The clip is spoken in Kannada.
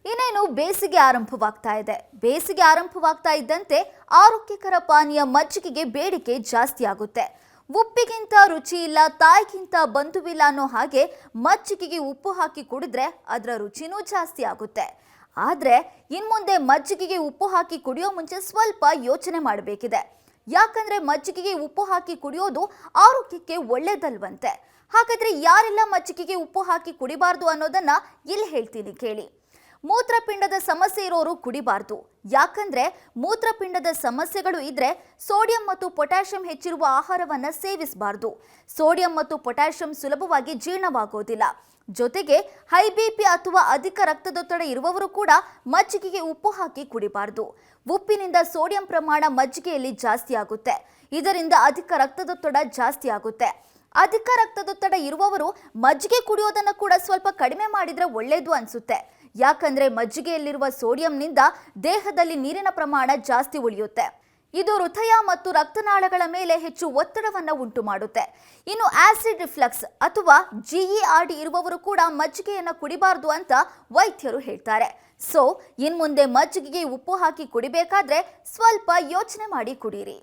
ಇನ್ನೇನು ಬೇಸಿಗೆ ಆರಂಭವಾಗ್ತಾ ಇದೆ. ಬೇಸಿಗೆ ಆರಂಭವಾಗ್ತಾ ಇದ್ದಂತೆ ಆರೋಗ್ಯಕರ ಪಾನೀಯ ಮಜ್ಜಿಗೆಗೆ ಬೇಡಿಕೆ ಜಾಸ್ತಿ ಆಗುತ್ತೆ. ಉಪ್ಪಿಗಿಂತ ರುಚಿ ಇಲ್ಲ, ತಾಯಿಗಿಂತ ಬಂಧುವಿಲ್ಲ ಅನ್ನೋ ಹಾಗೆ ಮಜ್ಜಿಗೆಗೆ ಉಪ್ಪು ಹಾಕಿ ಕುಡಿದ್ರೆ ಅದರ ರುಚಿನೂ ಜಾಸ್ತಿ ಆಗುತ್ತೆ. ಆದ್ರೆ ಇನ್ಮುಂದೆ ಮಜ್ಜಿಗೆಗೆ ಉಪ್ಪು ಹಾಕಿ ಕುಡಿಯೋ ಮುಂಚೆ ಸ್ವಲ್ಪ ಯೋಚನೆ ಮಾಡಬೇಕಿದೆ. ಯಾಕಂದ್ರೆ ಮಜ್ಜಿಗೆಗೆ ಉಪ್ಪು ಹಾಕಿ ಕುಡಿಯೋದು ಆರೋಗ್ಯಕ್ಕೆ ಒಳ್ಳೇದಲ್ವಂತೆ. ಹಾಗಾದ್ರೆ ಯಾರೆಲ್ಲ ಮಜ್ಜಿಗೆಗೆ ಉಪ್ಪು ಹಾಕಿ ಕುಡಿಬಾರ್ದು ಅನ್ನೋದನ್ನ ಇಲ್ಲಿ ಹೇಳ್ತೀನಿ ಕೇಳಿ. ಮೂತ್ರಪಿಂಡದ ಸಮಸ್ಯೆ ಇರೋರು ಕುಡಿಬಾರ್ದು. ಯಾಕಂದ್ರೆ ಮೂತ್ರಪಿಂಡದ ಸಮಸ್ಯೆಗಳು ಇದ್ರೆ ಸೋಡಿಯಂ ಮತ್ತು ಪೊಟ್ಯಾಷಿಯಂ ಹೆಚ್ಚಿರುವ ಆಹಾರವನ್ನ ಸೇವಿಸಬಾರ್ದು. ಸೋಡಿಯಂ ಮತ್ತು ಪೊಟ್ಯಾಷಿಯಂ ಸುಲಭವಾಗಿ ಜೀರ್ಣವಾಗೋದಿಲ್ಲ. ಜೊತೆಗೆ ಹೈ ಬಿಪಿ ಅಥವಾ ಅಧಿಕ ರಕ್ತದೊತ್ತಡ ಇರುವವರು ಕೂಡ ಮಜ್ಜಿಗೆಗೆ ಉಪ್ಪು ಹಾಕಿ ಕುಡಿಬಾರ್ದು. ಉಪ್ಪಿನಿಂದ ಸೋಡಿಯಂ ಪ್ರಮಾಣ ಮಜ್ಜಿಗೆಯಲ್ಲಿ ಜಾಸ್ತಿ ಆಗುತ್ತೆ. ಇದರಿಂದ ಅಧಿಕ ರಕ್ತದೊತ್ತಡ ಜಾಸ್ತಿ ಆಗುತ್ತೆ. ಅಧಿಕ ರಕ್ತದೊತ್ತಡ ಇರುವವರು ಮಜ್ಜಿಗೆ ಕುಡಿಯೋದನ್ನ ಕೂಡ ಸ್ವಲ್ಪ ಕಡಿಮೆ ಮಾಡಿದ್ರೆ ಒಳ್ಳೇದು ಅನ್ಸುತ್ತೆ. ಯಾಕಂದ್ರೆ ಮಜ್ಜಿಗೆಯಲ್ಲಿರುವ ಸೋಡಿಯಂನಿಂದ ದೇಹದಲ್ಲಿ ನೀರಿನ ಪ್ರಮಾಣ ಜಾಸ್ತಿ ಉಳಿಯುತ್ತೆ. ಇದು ಹೃದಯ ಮತ್ತು ರಕ್ತನಾಳಗಳ ಮೇಲೆ ಹೆಚ್ಚು ಒತ್ತಡವನ್ನು ಉಂಟು ಮಾಡುತ್ತೆ. ಇನ್ನು ಆಸಿಡ್ ರಿಫ್ಲಕ್ಸ್ ಅಥವಾ GERD ಇರುವವರು ಕೂಡ ಮಜ್ಜಿಗೆಯನ್ನು ಕುಡಿಬಾರ್ದು ಅಂತ ವೈದ್ಯರು ಹೇಳ್ತಾರೆ. ಇನ್ಮುಂದೆ ಮಜ್ಜಿಗೆಗೆ ಉಪ್ಪು ಹಾಕಿ ಕುಡಿಬೇಕಾದ್ರೆ ಸ್ವಲ್ಪ ಯೋಚನೆ ಮಾಡಿ ಕುಡೀರಿ.